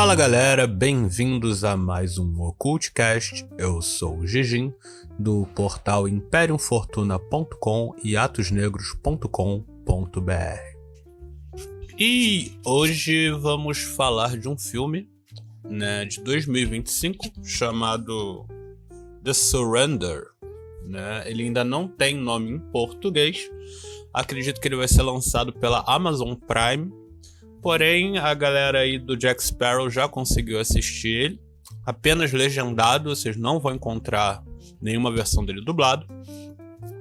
Fala galera, bem-vindos a mais um Occultcast. Eu sou o Gigim, do portal imperiumfortuna.com e atosnegros.com.br. E hoje vamos falar de um filme, de 2025 chamado The Surrender. Ele ainda não tem nome em português. Acredito que ele vai ser lançado pela Amazon Prime. Porém, a galera aí do Jack Sparrow já conseguiu assistir ele. Apenas legendado, vocês não vão encontrar nenhuma versão dele dublado.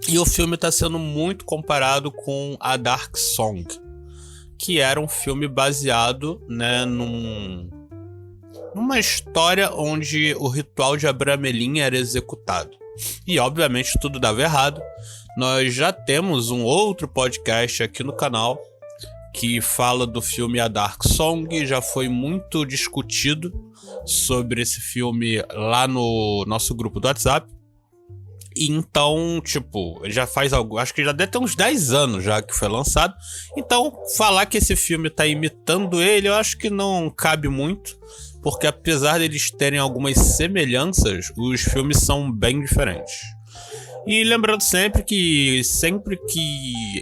E o filme está sendo muito comparado com A Dark Song, que era um filme baseado numa história onde o ritual de Abramelin era executado. E obviamente tudo dava errado. Nós já temos um outro podcast aqui no canal que fala do filme A Dark Song. Já foi muito discutido sobre esse filme lá no nosso grupo do WhatsApp. E então, já faz algo, acho que já deve ter uns 10 anos já que foi lançado. Então, falar que esse filme tá imitando ele, eu acho que não cabe muito, porque apesar deles terem algumas semelhanças, os filmes são bem diferentes. E lembrando sempre que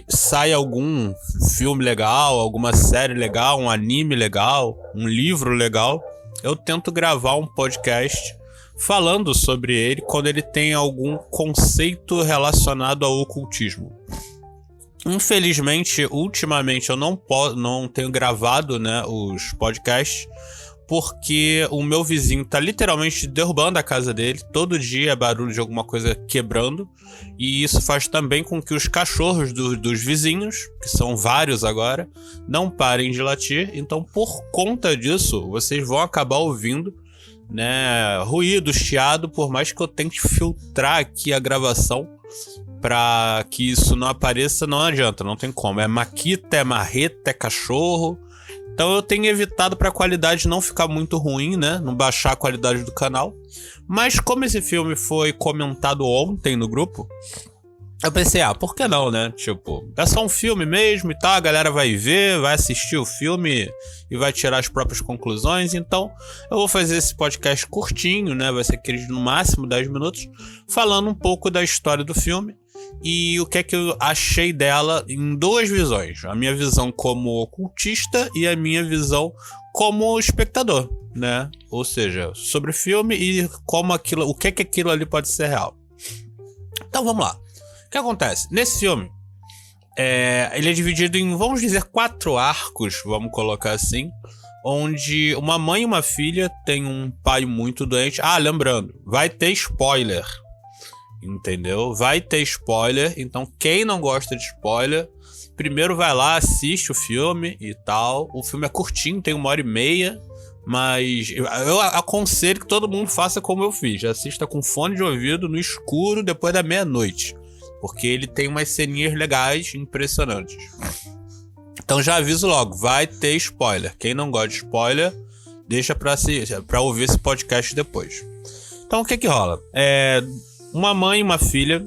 sai algum filme legal, alguma série legal, um anime legal, um livro legal, eu tento gravar um podcast falando sobre ele quando ele tem algum conceito relacionado ao ocultismo. Infelizmente, ultimamente eu não tenho gravado os podcasts, porque o meu vizinho tá literalmente derrubando a casa dele. Todo dia é barulho de alguma coisa quebrando. E isso faz também com que os cachorros dos vizinhos, que são vários agora, não parem de latir. Então, por conta disso, vocês vão acabar ouvindo ruído, chiado, por mais que eu tente filtrar aqui a gravação para que isso não apareça, não adianta, não tem como. É maquita, é marreta, é cachorro. Então eu tenho evitado para a qualidade não ficar muito ruim, não baixar a qualidade do canal. Mas como esse filme foi comentado ontem no grupo, eu pensei, por que não, é só um filme mesmo e tal, a galera vai ver, vai assistir o filme e vai tirar as próprias conclusões. Então eu vou fazer esse podcast curtinho, vai ser aquele de no máximo 10 minutos, falando um pouco da história do filme e o que é que eu achei dela em duas visões. A minha visão como ocultista e a minha visão como espectador, Ou seja, sobre o filme e como o que é que aquilo ali pode ser real. Então vamos lá. O que acontece? Nesse filme, ele é dividido em, vamos dizer, 4 arcos, vamos colocar assim, onde uma mãe e uma filha têm um pai muito doente. Lembrando, vai ter spoiler, entendeu? Vai ter spoiler, então quem não gosta de spoiler, primeiro vai lá, assiste o filme e tal. O filme é curtinho, tem 1h30, mas eu aconselho que todo mundo faça como eu fiz. Assista com fone de ouvido, no escuro, depois da meia-noite, porque ele tem umas ceninhas legais, impressionantes. Então já aviso logo, vai ter spoiler. Quem não gosta de spoiler, deixa pra ouvir esse podcast depois. Então o que rola? Uma mãe e uma filha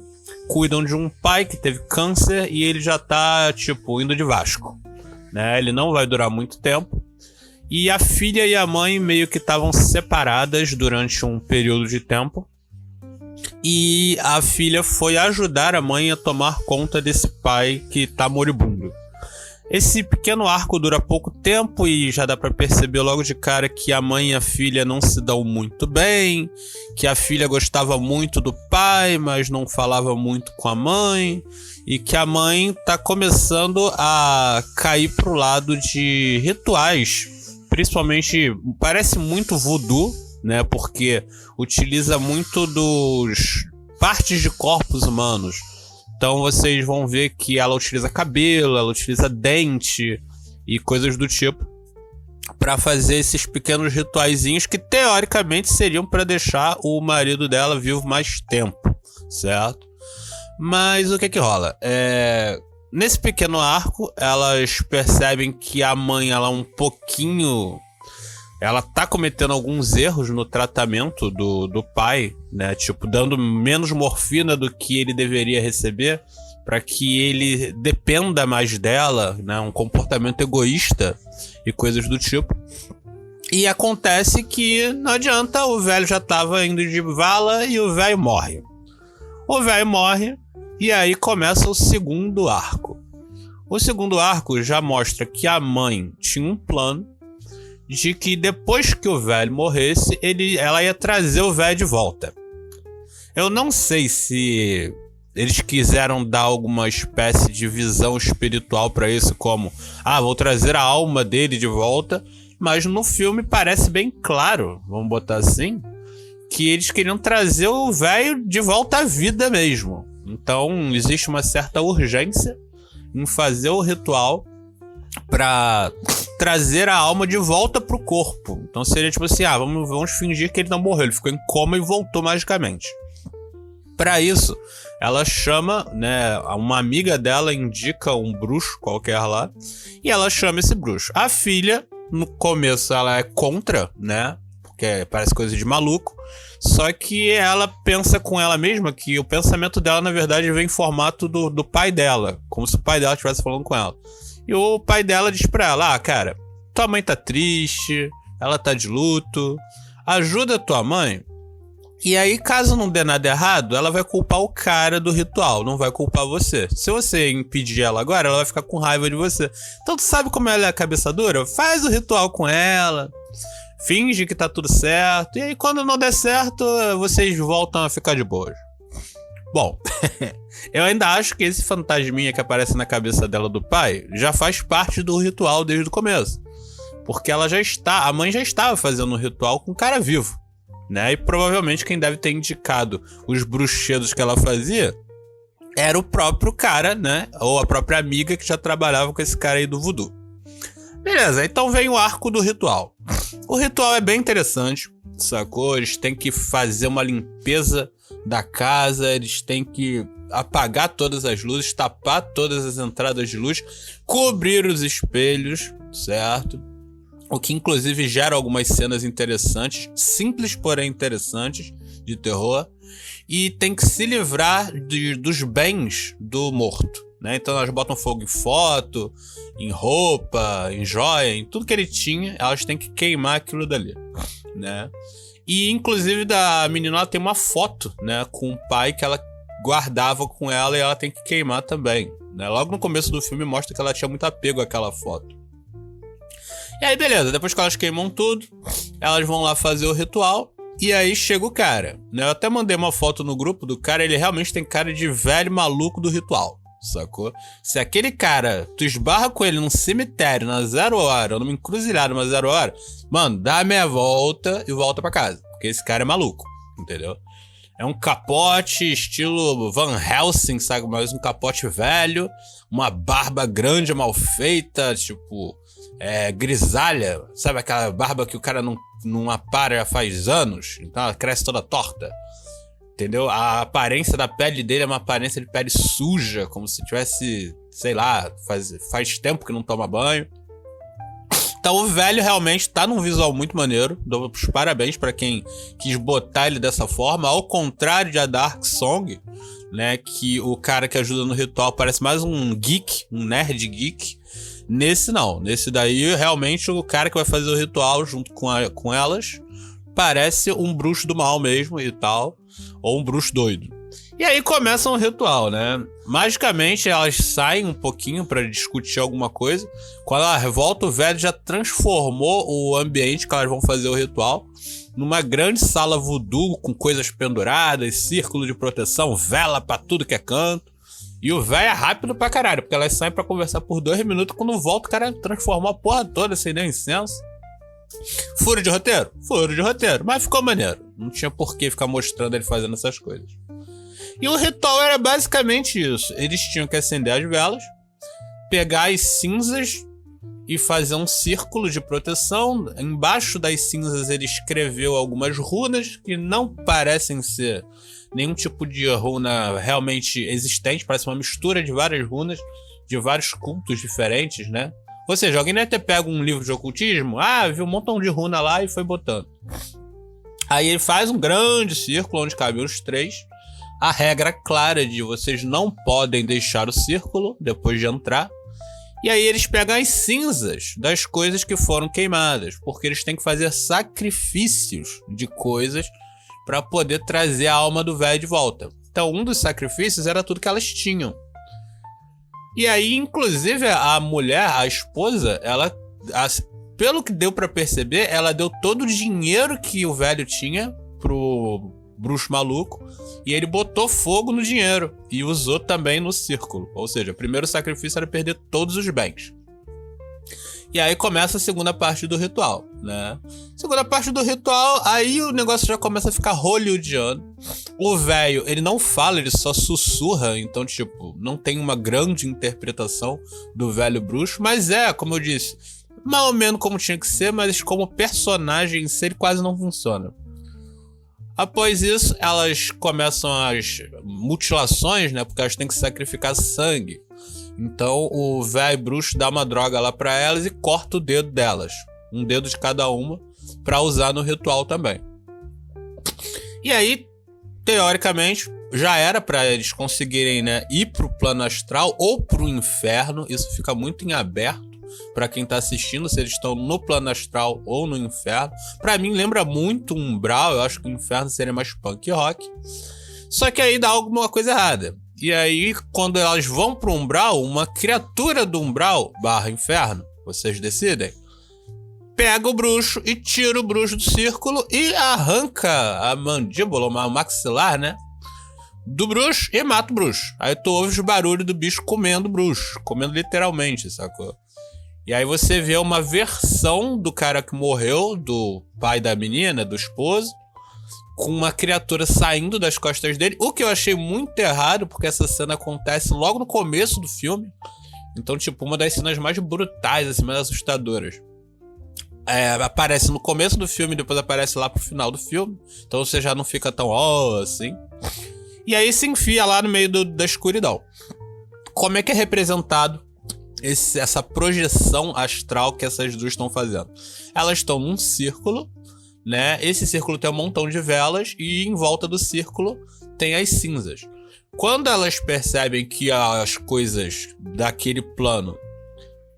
cuidam de um pai que teve câncer e ele já tá, indo de Vasco, Ele não vai durar muito tempo. E a filha e a mãe meio que estavam separadas durante um período de tempo. E a filha foi ajudar a mãe a tomar conta desse pai que tá moribundo. Esse pequeno arco dura pouco tempo e já dá pra perceber logo de cara que a mãe e a filha não se dão muito bem, que a filha gostava muito do pai, mas não falava muito com a mãe, e que a mãe tá começando a cair pro lado de rituais, principalmente, parece muito voodoo, porque utiliza muito dos partes de corpos humanos. Então vocês vão ver que ela utiliza cabelo, ela utiliza dente e coisas do tipo para fazer esses pequenos rituaizinhos que teoricamente seriam para deixar o marido dela vivo mais tempo, certo? Mas o que rola? Nesse pequeno arco, elas percebem que a mãe ela tá cometendo alguns erros no tratamento do pai, dando menos morfina do que ele deveria receber para que ele dependa mais dela, um comportamento egoísta e coisas do tipo. E acontece que não adianta, o velho já tava indo de vala e o velho morre. O velho morre e aí começa o segundo arco. O segundo arco já mostra que a mãe tinha um plano de que depois que o velho morresse, ela ia trazer o velho de volta. Eu não sei se eles quiseram dar alguma espécie de visão espiritual pra isso, como, vou trazer a alma dele de volta, mas no filme parece bem claro, vamos botar assim, que eles queriam trazer o velho de volta à vida mesmo. Então existe uma certa urgência em fazer o ritual pra trazer a alma de volta pro corpo. Então seria tipo assim, vamos fingir que ele não morreu, ele ficou em coma e voltou magicamente. Pra isso, ela chama, né, uma amiga dela indica um bruxo qualquer lá, e ela chama esse bruxo. A filha, no começo, ela é contra, né, porque parece coisa de maluco, só que ela pensa com ela mesma que o pensamento dela, na verdade, vem em formato do pai dela, como se o pai dela estivesse falando com ela. E o pai dela diz pra ela, cara, tua mãe tá triste, ela tá de luto, ajuda tua mãe. E aí, caso não dê nada errado, ela vai culpar o cara do ritual, não vai culpar você. Se você impedir ela agora, ela vai ficar com raiva de você. Então tu sabe como ela é cabeça dura? Faz o ritual com ela, finge que tá tudo certo, e aí quando não der certo, vocês voltam a ficar de boas. Bom, eu ainda acho que esse fantasminha que aparece na cabeça dela do pai já faz parte do ritual desde o começo. Porque a mãe já estava fazendo um ritual com o cara vivo, né? E provavelmente quem deve ter indicado os bruxedos que ela fazia era o próprio cara, né? Ou a própria amiga que já trabalhava com esse cara aí do voodoo. Beleza, então vem o arco do ritual. O ritual é bem interessante, sacou? Eles têm que fazer uma limpeza da casa, eles têm que apagar todas as luzes, tapar todas as entradas de luz, cobrir os espelhos, certo? O que inclusive gera algumas cenas interessantes, simples porém interessantes, de terror. E tem que se livrar dos bens do morto, né? Então elas botam fogo em foto, em roupa, em joia, em tudo que ele tinha, elas têm que queimar aquilo dali, né? E inclusive da menina ela tem uma foto, né, com o pai que ela guardava com ela e ela tem que queimar também, né? Logo no começo do filme mostra que ela tinha muito apego àquela foto. E aí beleza, depois que elas queimam tudo, elas vão lá fazer o ritual e aí chega o cara, né? Eu até mandei uma foto no grupo do cara, ele realmente tem cara de velho maluco do ritual, sacou? Se aquele cara, tu esbarra com ele num cemitério na 0 hora, ou numa encruzilhada na 0 hora, mano, dá a meia volta e volta pra casa, porque esse cara é maluco, entendeu? É um capote estilo Van Helsing, sabe? Mas um capote velho, uma barba grande, mal feita, tipo, grisalha, sabe? Aquela barba que o cara não apara já faz anos, então ela cresce toda torta. Entendeu? A aparência da pele dele é uma aparência de pele suja, como se tivesse, sei lá, faz tempo que não toma banho. Então o velho realmente tá num visual muito maneiro. Dou os parabéns pra quem quis botar ele dessa forma. Ao contrário de A Dark Song, né? Que o cara que ajuda no ritual parece mais um geek, um nerd geek. Nesse não. Nesse daí, realmente, o cara que vai fazer o ritual junto com elas parece um bruxo do mal mesmo e tal. Ou um bruxo doido. E aí começa um ritual, né? Magicamente elas saem um pouquinho pra discutir alguma coisa. Quando ela volta, o velho já transformou o ambiente que elas vão fazer o ritual numa grande sala voodoo com coisas penduradas, círculo de proteção, vela pra tudo que é canto. E o velho é rápido pra caralho, porque elas saem pra conversar por 2 minutos. Quando volta, o cara transformou a porra toda sem nem incenso. Furo de roteiro? Furo de roteiro, mas ficou maneiro. Não tinha por que ficar mostrando ele fazendo essas coisas. E o ritual era basicamente isso. Eles tinham que acender as velas, pegar as cinzas e fazer um círculo de proteção. Embaixo das cinzas ele escreveu algumas runas que não parecem ser nenhum tipo de runa realmente existente. Parece uma mistura de várias runas, de vários cultos diferentes, né? Ou seja, alguém deve ter pego um livro de ocultismo, viu um montão de runa lá e foi botando. Aí ele faz um grande círculo onde cabem os 3. A regra clara de vocês não podem deixar o círculo depois de entrar. E aí eles pegam as cinzas das coisas que foram queimadas, porque eles têm que fazer sacrifícios de coisas para poder trazer a alma do velho de volta. Então um dos sacrifícios era tudo que elas tinham. E aí, inclusive, a mulher, a esposa, pelo que deu pra perceber, ela deu todo o dinheiro que o velho tinha pro bruxo maluco e ele botou fogo no dinheiro e usou também no círculo. Ou seja, o primeiro sacrifício era perder todos os bens. E aí começa a segunda parte do ritual, né? Segunda parte do ritual, aí o negócio já começa a ficar hollywoodiano. O velho, ele não fala, ele só sussurra, então, tipo, não tem uma grande interpretação do velho bruxo, mas como eu disse, mais ou menos como tinha que ser, mas como personagem em si, ele quase não funciona. Após isso, elas começam as mutilações, né? Porque elas têm que sacrificar sangue. Então o velho bruxo dá uma droga lá pra elas e corta o dedo delas. Um dedo de cada uma pra usar no ritual também. E aí, teoricamente, já era pra eles conseguirem, né, ir pro plano astral ou pro inferno. Isso fica muito em aberto pra quem tá assistindo, se eles estão no plano astral ou no inferno. Pra mim lembra muito Umbral, eu acho que o inferno seria mais punk rock. Só que aí dá alguma coisa errada. E aí, quando elas vão pro Umbral, uma criatura do Umbral / inferno, vocês decidem, pega o bruxo e tira o bruxo do círculo e arranca a mandíbula, o maxilar, né, do bruxo e mata o bruxo. Aí tu ouve os barulhos do bicho comendo o bruxo, comendo literalmente, sacou? E aí você vê uma versão do cara que morreu, do pai da menina, do esposo, com uma criatura saindo das costas dele, o que eu achei muito errado, porque essa cena acontece logo no começo do filme. Então, tipo, uma das cenas mais brutais, assim, mais assustadoras. Aparece no começo do filme, depois aparece lá pro final do filme. Então você já não fica tão assim. E aí se enfia lá no meio da escuridão. Como é que é representado essa projeção astral que essas duas estão fazendo? Elas estão num círculo, né? Esse círculo tem um montão de velas e em volta do círculo tem as cinzas. Quando elas percebem que as coisas daquele plano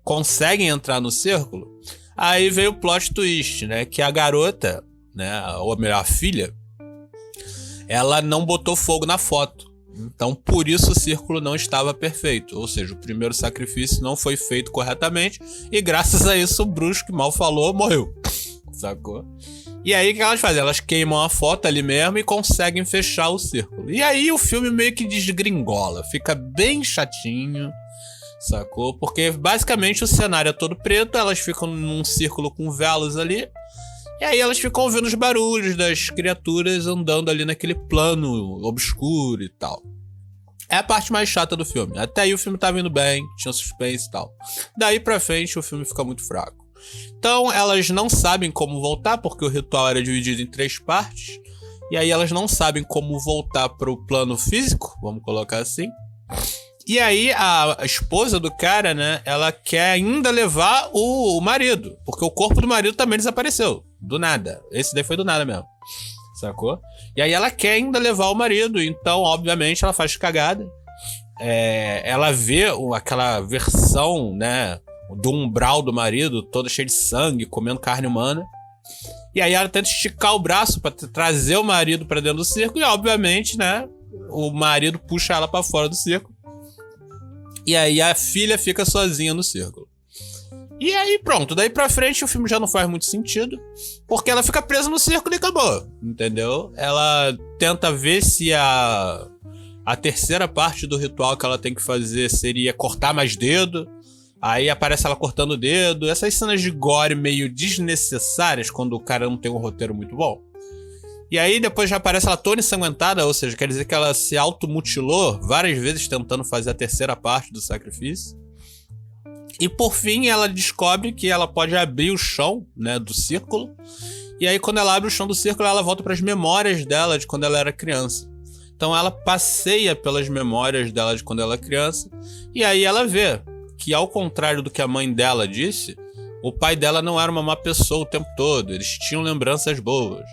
conseguem entrar no círculo, aí veio o plot twist, né? Que a garota, né? Ou melhor, a filha, ela não botou fogo na foto. Então, por isso o círculo não estava perfeito. Ou seja, o primeiro sacrifício não foi feito corretamente e graças a isso o bruxo que mal falou morreu. Sacou? E aí o que elas fazem? Elas queimam a foto ali mesmo e conseguem fechar o círculo. E aí o filme meio que desgringola. Fica bem chatinho, sacou? Porque basicamente o cenário é todo preto, elas ficam num círculo com velas ali. E aí elas ficam ouvindo os barulhos das criaturas andando ali naquele plano obscuro e tal. É a parte mais chata do filme. Até aí o filme tava indo bem, tinha suspense e tal. Daí pra frente o filme fica muito fraco. Então elas não sabem como voltar, porque o ritual era dividido em 3 partes. E aí elas não sabem como voltar pro plano físico, vamos colocar assim. E aí a esposa do cara, né, ela quer ainda levar o marido, porque o corpo do marido também desapareceu, do nada. Esse daí foi do nada mesmo, sacou? E aí ela quer ainda levar o marido, então obviamente ela faz cagada. Ela vê aquela versão, né, do umbral do marido, toda cheia de sangue, comendo carne humana. E aí ela tenta esticar o braço pra trazer o marido pra dentro do circo, e obviamente, né, o marido puxa ela pra fora do circo. E aí a filha fica sozinha no círculo. E aí pronto, daí pra frente o filme já não faz muito sentido, porque ela fica presa no círculo e acabou, entendeu? Ela tenta ver se a terceira parte do ritual que ela tem que fazer seria cortar mais dedo. Aí aparece ela cortando o dedo. Essas cenas de gore meio desnecessárias quando o cara não tem um roteiro muito bom. E aí depois já aparece ela toda ensanguentada, ou seja, quer dizer que ela se automutilou várias vezes tentando fazer a terceira parte do sacrifício. E por fim ela descobre que ela pode abrir o chão, né, do círculo. E aí quando ela abre o chão do círculo, ela volta para as memórias dela de quando ela era criança. Então ela passeia pelas memórias dela de quando ela era criança. E aí ela vê que, ao contrário do que a mãe dela disse, o pai dela não era uma má pessoa o tempo todo. Eles tinham lembranças boas.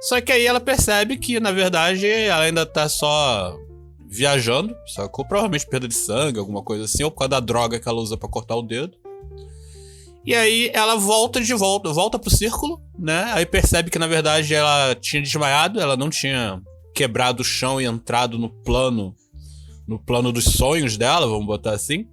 Só que aí ela percebe que, na verdade, ela ainda tá só viajando, sacou? Provavelmente perda de sangue, alguma coisa assim, ou por causa da droga que ela usa pra cortar o dedo. E aí ela volta pro círculo, né? Aí percebe que na verdade ela tinha desmaiado, ela não tinha quebrado o chão e entrado no plano dos sonhos dela, vamos botar assim.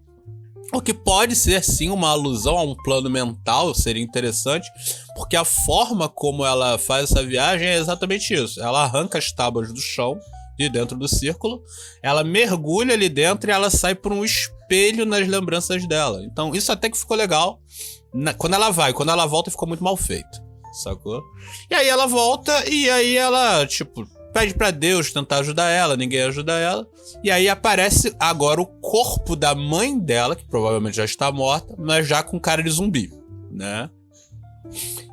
O que pode ser sim uma alusão a um plano mental, seria interessante, porque a forma como ela faz essa viagem é exatamente isso. Ela arranca as tábuas do chão, de dentro do círculo, ela mergulha ali dentro e ela sai por um espelho nas lembranças dela. Então isso até que ficou legal. Quando ela volta ficou muito mal feito, sacou? E aí ela volta e aí ela, tipo, pede pra Deus tentar ajudar ela, ninguém ajuda ela. E aí aparece agora o corpo da mãe dela, que provavelmente já está morta, mas já com cara de zumbi, né?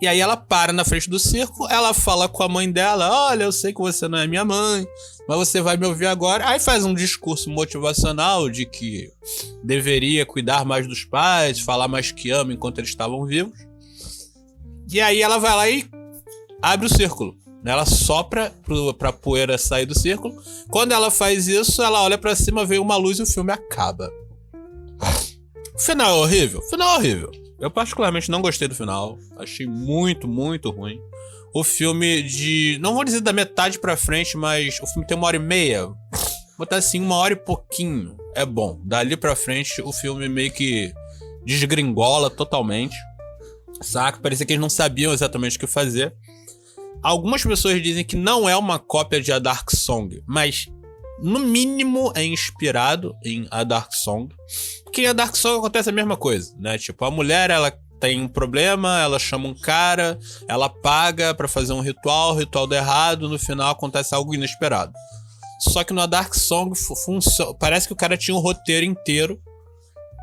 E aí ela para na frente do circo, ela fala com a mãe dela, olha, eu sei que você não é minha mãe, mas você vai me ouvir agora. Aí faz um discurso motivacional de que deveria cuidar mais dos pais, falar mais que ama enquanto eles estavam vivos. E aí ela vai lá e abre o círculo. Ela sopra pra poeira sair do círculo. Quando ela faz isso, ela olha pra cima, vem uma luz e o filme acaba. O final é horrível? O final é horrível. Eu particularmente não gostei do final. Achei muito, muito ruim. O filme não vou dizer da metade pra frente, mas o filme tem 1h30. Vou botar assim, 1h e pouquinho. É bom. Dali pra frente, o filme meio que desgringola totalmente. Saca? Parecia que eles não sabiam exatamente o que fazer. Algumas pessoas dizem que não é uma cópia de A Dark Song, mas no mínimo é inspirado em A Dark Song. Porque em A Dark Song acontece a mesma coisa, né? Tipo, a mulher, ela tem um problema, ela chama um cara, ela paga pra fazer um ritual, o ritual dá errado, no final acontece algo inesperado. Só que no A Dark Song parece que o cara tinha um roteiro inteiro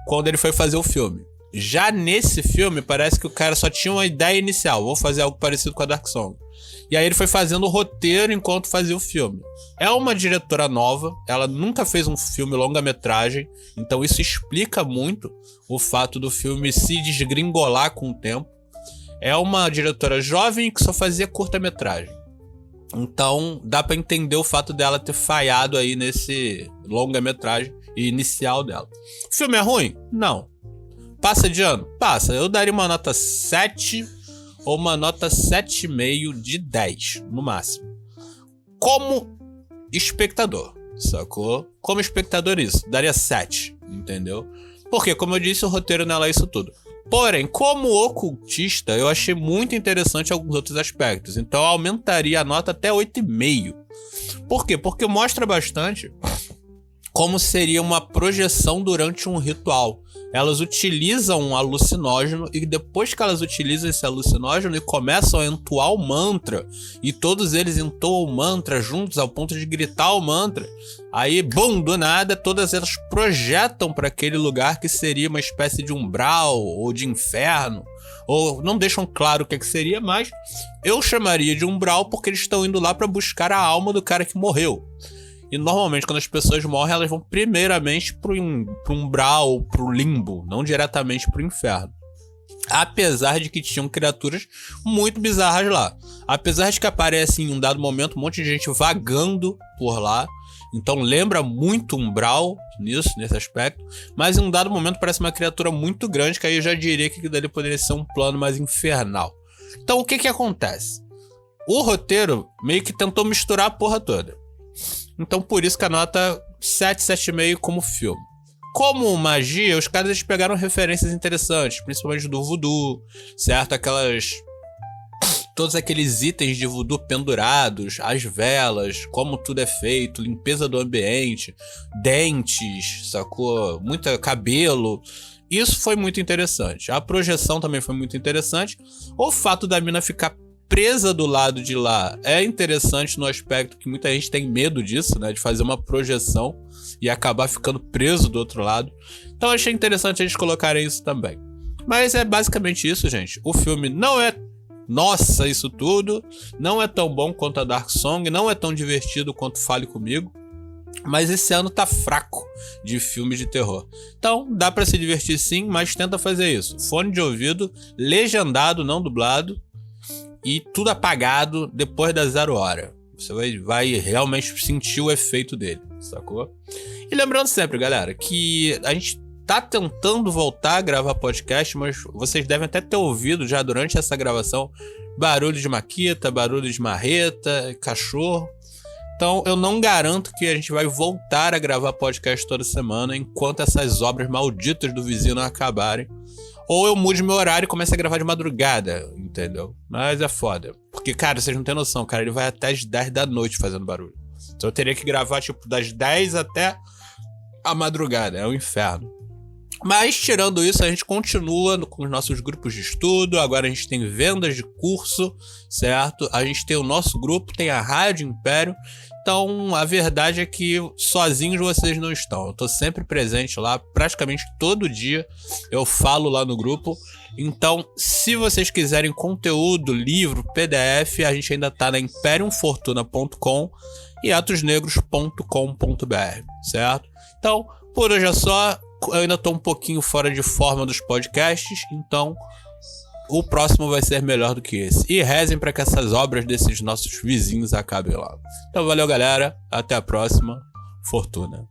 quando ele foi fazer o filme. Já nesse filme, parece que o cara só tinha uma ideia inicial, vou fazer algo parecido com a Dark Song. E aí ele foi fazendo o roteiro enquanto fazia o filme. É uma diretora nova, ela nunca fez um filme longa-metragem, então isso explica muito o fato do filme se desgringolar com o tempo. É uma diretora jovem que só fazia curta-metragem. Então dá pra entender o fato dela ter falhado aí nesse longa-metragem inicial dela. O filme é ruim? Não. Passa de ano? Passa. Eu daria uma nota 7 ou uma nota 7,5 de 10, no máximo. Como espectador, sacou? Como espectador isso, daria 7, entendeu? Porque, como eu disse, o roteiro não é isso tudo. Porém, como ocultista, eu achei muito interessante alguns outros aspectos. Então eu aumentaria a nota até 8,5. Por quê? Porque mostra bastante como seria uma projeção durante um ritual. Elas utilizam um alucinógeno e depois que elas utilizam esse alucinógeno e começam a entoar o mantra, e todos eles entoam o mantra juntos ao ponto de gritar o mantra, aí, bum, do nada, todas elas projetam para aquele lugar que seria uma espécie de umbral ou de inferno, ou não deixam claro o que seria, mas eu chamaria de umbral porque eles estão indo lá para buscar a alma do cara que morreu. E normalmente quando as pessoas morrem, elas vão primeiramente pro umbral, pro limbo, não diretamente pro inferno. Apesar de que tinham criaturas muito bizarras lá. Apesar de que aparece em um dado momento um monte de gente vagando por lá. Então lembra muito umbral nesse aspecto. Mas em um dado momento parece uma criatura muito grande, que aí eu já diria que dali poderia ser um plano mais infernal. Então o que acontece? O roteiro meio que tentou misturar a porra toda. Então por isso que a nota 7, 7,5 como filme. Como magia, os caras eles pegaram referências interessantes, principalmente do voodoo, certo? Todos aqueles itens de voodoo pendurados, as velas, como tudo é feito, limpeza do ambiente, dentes, sacou? Muito cabelo. Isso foi muito interessante. A projeção também foi muito interessante. O fato da mina ficar presa do lado de lá é interessante no aspecto que muita gente tem medo disso, né? De fazer uma projeção e acabar ficando preso do outro lado. Então eu achei interessante eles colocarem isso também. Mas é basicamente isso, gente. O filme não é nossa, isso tudo. Não é tão bom quanto a Dark Song. Não é tão divertido quanto Fale Comigo. Mas esse ano tá fraco de filmes de terror. Então dá pra se divertir sim, mas tenta fazer isso. Fone de ouvido, legendado, não dublado. E tudo apagado depois da 0 hora. Você vai realmente sentir o efeito dele. sacou? E lembrando sempre, galera, que a gente tá tentando voltar a gravar podcast, mas vocês devem até ter ouvido já durante essa gravação barulho de maquita, barulho de marreta, cachorro. Então eu não garanto que a gente vai voltar a gravar podcast toda semana enquanto essas obras malditas do vizinho não acabarem. Ou eu mude meu horário e comece a gravar de madrugada, entendeu? Mas é foda. Porque, cara, vocês não têm noção, cara, ele vai até as 10 da noite fazendo barulho. Então eu teria que gravar, tipo, das 10 até a madrugada. É um inferno. Mas, tirando isso, a gente continua com os nossos grupos de estudo. Agora a gente tem vendas de curso, certo? A gente tem o nosso grupo, tem a Rádio Império. Então, a verdade é que sozinhos vocês não estão. Eu tô sempre presente lá, praticamente todo dia eu falo lá no grupo. Então, se vocês quiserem conteúdo, livro, PDF, a gente ainda tá na imperiumfortuna.com e atosnegros.com.br, certo? Então, por hoje é só. Eu ainda tô um pouquinho fora de forma dos podcasts, então o próximo vai ser melhor do que esse. E rezem para que essas obras desses nossos vizinhos acabem logo. Então valeu, galera. Até a próxima. Fortuna.